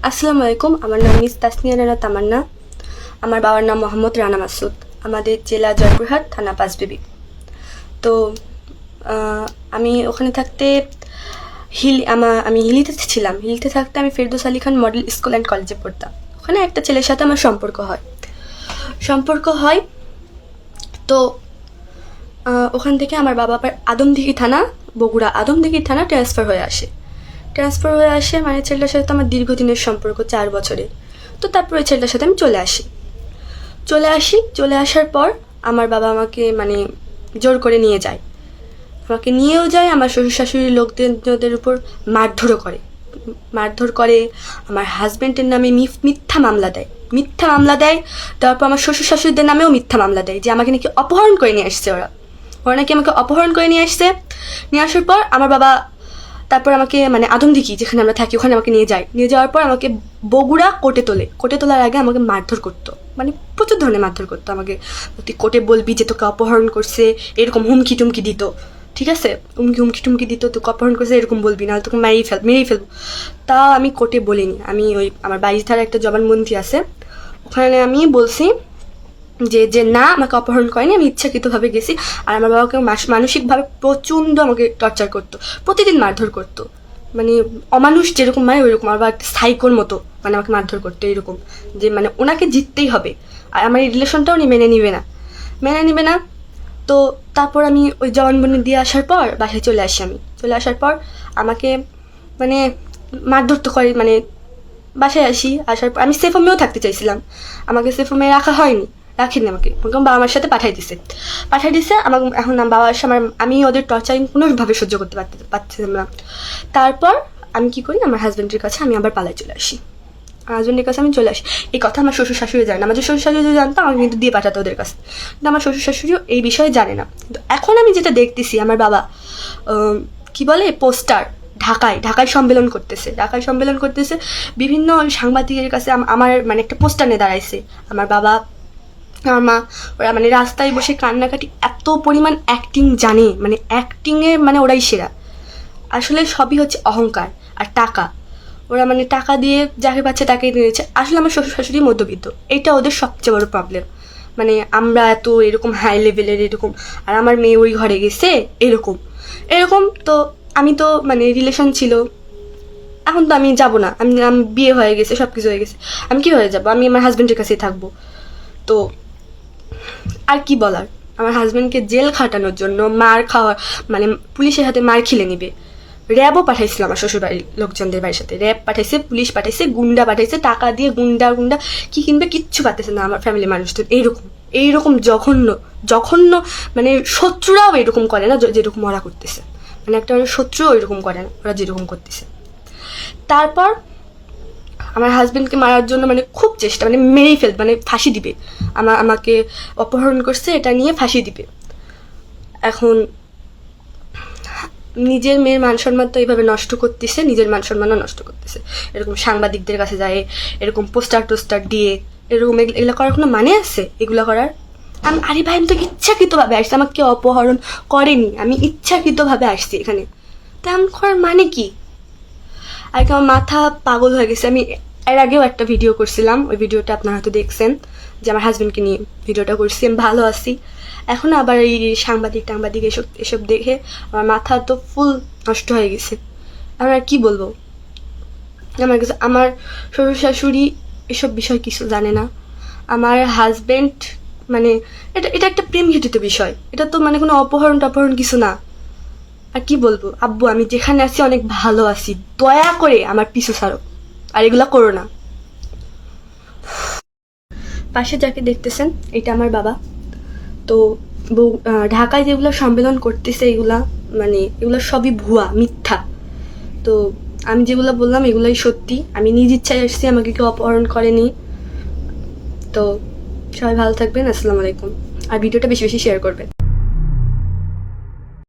আসসালামু আলাইকুম। আমার নাম মিস তাসনিয়া রানা তামান্না। আমার বাবার নাম মোহাম্মদ রানা মাসুদ। আমাদের জেলা জয়পুরহাট, থানা পাঁচবিবি। তো আমি ওখানে থাকতে আমি হিলিতে ছিলাম। হিলিতে থাকতে আমি Ferdous Ali Khan model school and কলেজে পড়তাম। ওখানে একটা ছেলের সাথে আমার সম্পর্ক হয়। তো ওখান থেকে আমার বাবা আবার আদমদিঘি থানা, বগুড়া আদমদিঘি থানা ট্রান্সফার হয়ে আসে। মানে ছেলেটার সাথে তো আমার দীর্ঘদিনের সম্পর্ক, 4 বছরের। তো তারপর ওই ছেলেটার সাথে আমি চলে আসার পর আমার বাবা আমাকে মানে জোর করে নিয়ে যায়। আমাকে নিয়েও যায়, আমার শ্বশুর শাশুড়ির লোকদের উপর মারধর করে। আমার হাজব্যান্ডের নামে মিথ্যা মামলা দেয়। তারপর আমার শ্বশুর শাশুড়িদের নামেও মিথ্যা মামলা দেয় যে আমাকে নাকি অপহরণ করে নিয়ে আসছে। ওরা নাকি আমাকে অপহরণ করে নিয়ে আসার পর আমার বাবা তারপর আমাকে মানে আদমদিঘি যেখানে আমরা থাকি ওখানে আমাকে নিয়ে যাওয়ার পর আমাকে বগুড়া কোর্টে তোলার আগে আমাকে মারধর করতো, মানে প্রচুর ধরনের মারধর করতো আমাকে। তুই কোর্টে বলবি যে তোকে অপহরণ করছে, এরকম হুমকি টুমকি দিত। ঠিক আছে, হুমকি টুমকি দিত, তোকে অপহরণ করছে এরকম বলবি না, তোকে মেরেই ফেলবো। তাও আমি কোর্টে বলিনি। আমি ওই আমার 22 ধারা একটা জবানবন্দি আছে, ওখানে আমি বলছি যে না, আমাকে অপহরণ করেনি, আমি ইচ্ছাকৃতভাবে গেছি। আর আমার বাবাকে মানসিকভাবে প্রচণ্ড আমাকে টর্চার করতো, প্রতিদিন মারধর করতো। মানে অমানুষ যেরকম মারে ওইরকম, আবার একটা সাইকোর মতো মানে আমাকে মারধর করতো এরকম, যে মানে ওনাকে জিততেই হবে, আর আমার এই রিলেশনটাও উনি মেনে নিবে না। তো তারপর আমি ওই জবানবন্দি দিয়ে আসার পর বাসায় চলে আসার পর আমাকে মানে মারধর তো করে। মানে বাসায় আসার পর আমি সেফ হোমেও থাকতে চাইছিলাম, আমাকে সেফ হোমে রাখেনি আমাকে বাবা মার সাথে পাঠাই দিছে আমাকে। এখন বাবা আসে, আমি ওদের টর্চারিং কোনোভাবে সহ্য করতে পারছিলাম না। তারপর আমি কি করি, আমার হাজব্যান্ডের কাছে আমি আবার পালায় চলে আসি। এই কথা আমার শ্বশুর শাশুড়ি জানে না। আমার শ্বশুর শাশুড়ি যদি জানতো আমাকে কিন্তু দিয়ে পাঠাতো ওদের কাছে, কিন্তু আমার শ্বশুর শাশুড়িও এই বিষয়ে জানে না। কিন্তু এখন আমি যেটা দেখতেছি, আমার বাবা কি বলে পোস্টার ঢাকায় সম্মেলন করতেছে বিভিন্ন সাংবাদিকের কাছে আমার মানে একটা পোস্টার নিয়ে দাঁড়াইছে আমার বাবা, আমার মা। ওরা মানে রাস্তায় বসে কান্নাকাটি, এত পরিমাণ অ্যাক্টিং জানে, মানে অ্যাক্টিংয়ে মানে ওরাই সেরা। আসলে সবই হচ্ছে অহংকার আর টাকা। ওরা মানে টাকা দিয়ে যাকে পাচ্ছে তাকেই নিয়েছে। আসলে আমার শ্বশুর শাশুড়ি মধ্যবিত্ত, এটা ওদের সবচেয়ে বড় প্রবলেম। মানে আমরা এত এরকম হাই লেভেলের এরকম, আর আমার মেয়ে ওই ঘরে গেছে এরকম। তো আমি তো মানে রিলেশন ছিল, এখন তো আমি যাবো না। আমি বিয়ে হয়ে গেছে, সব কিছু হয়ে গেছে, আমি কীভাবে যাবো? আমি আমার হাজব্যান্ডের কাছেই থাকবো। তো আর কি বলার, আমার হাজব্যান্ডকে জেল খাটানোর জন্য মার খাওয়া মানে পুলিশের হাতে মার খেলে নিবে। র্যাবও পাঠাইছিল আমার শ্বশুরবাড়ির লোকজনদের বাড়ির সাথে, র্যাব পাঠাইছে, পুলিশ পাঠাইছে, গুন্ডা পাঠাইছে, টাকা দিয়ে গুন্ডা কি কিনবে কিচ্ছু পাঠাইছে না আমার ফ্যামিলির মানুষদের। এইরকম জঘন্য মানে শত্রুরাও এরকম করে না যেরকম ওরা করতেছে। মানে একটা শত্রুও এরকম করে না ওরা যেরকম করতেছে। তারপর আমার হাজব্যান্ডকে মারার জন্য মানে খুব চেষ্টা, মানে মেরেই ফেলবে, মানে ফাঁসি দিবে। আমাকে অপহরণ করছে এটা নিয়ে ফাঁসি দিবে। এখন নিজের মেয়ের মান সম্মান তো এইভাবে নষ্ট করতেছে, নিজের মান সম্মানও নষ্ট করতেছে। এরকম সাংবাদিকদের কাছে যায়, এরকম পোস্টার দিয়ে এরকম এগুলো করার কোনো মানে আছে? এগুলো করার আরে ভাই, আমি তো ইচ্ছাকৃতভাবে আসছি, আমাকে কেউ অপহরণ করেনি, আমি ইচ্ছাকৃতভাবে আসছি এখানে। তা এমন করার মানে কি? আর কি আমার মাথা পাগল হয়ে গেছে। আমি এর আগেও একটা ভিডিও করছিলাম, ওই ভিডিওটা আপনারা হয়তো দেখছেন, যে আমার হাজব্যান্ডকে নিয়ে ভিডিওটা করছি। আমি ভালো আছি, এখন আবার এই সাংবাদিক এসব দেখে আমার মাথা তো ফুল নষ্ট হয়ে গেছে। আমি আর কি বলবো? আমার শ্বশুর শাশুড়ি এসব বিষয় কিছু জানে না। আমার হাজব্যান্ড মানে এটা একটা প্রেম ঘটিত বিষয়, এটা তো মানে কোনো অপহরণ কিছু না। আর কি বলবো, আব্বু আমি যেখানে আছি অনেক ভালো আছি, দয়া করে আমার পিছু ছাড়ো, আর এগুলা করো না। পাশে যাকে দেখতেছেন এটা আমার বাবা। তো ঢাকায় যেগুলো সম্মেলন করতেছে এগুলো সবই ভুয়া, মিথ্যা। তো আমি যেগুলো বললাম এগুলোই সত্যি, আমি নিজ ইচ্ছায় এসেছি, আমাকে কেউ অপহরণ করেনি। তো সবাই ভালো থাকবেন, আসসালামু আলাইকুম। আর ভিডিওটা বেশি বেশি শেয়ার করবেন।